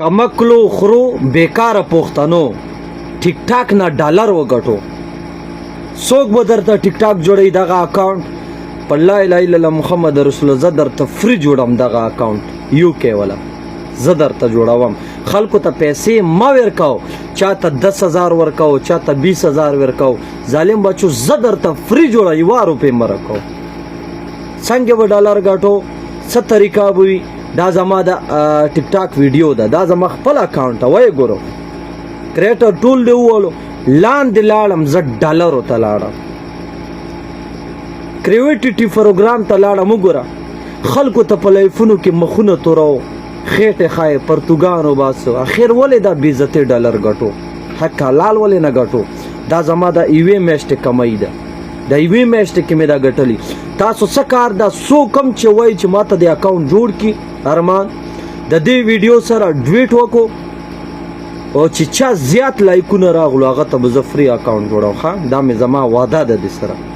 کمکلو خرو بیکاره پښتنو ټیک ټاک نه ډالر وګټو څوک به درته ټیک ټاک جوړي دغه اکاونټ په لا اله الا الله محمد رسول الله زه درته فری جوړم دغه اکاونټ یو کې ولا زه درته جوړوم خلکو ته پیسې ما ورکاو چاته 10,000 ورکاو چاته 20,000 ورکاو ظالم بچو زه درته فری جوړه یو روپې مرکاو څنګه به ډالر ګټو څه طریقه وي دا زما د ټیک ټاک ویډیو ده دا زما خپل اکاونټ وای ګورو کریټر ټول دی وولو لاندې لاړم زه ډالرو ته لاړم کریویټیټي پروګرام ته لاړم وګوره خلکو ته په لایفونو کې مخونه تورو خېټه خای پرتګانو باسو اخر ولې دا 20 ډالر ګټو حق حلال ولې نه ګټو دا زما د ایوې میشت کمای ده د ایوې میشت کې مې دا ګټلی تاسو څه کار دا سو کم چې وای چې ماته د اکاونټ جوړ کی ارمان د دې ویډیو سره ډویټ وکړو او چې چا زیات لایکونه راغلو هغه ته به زه فری اکاونټ جوړوم ښه دا مې زما وعده ده د سره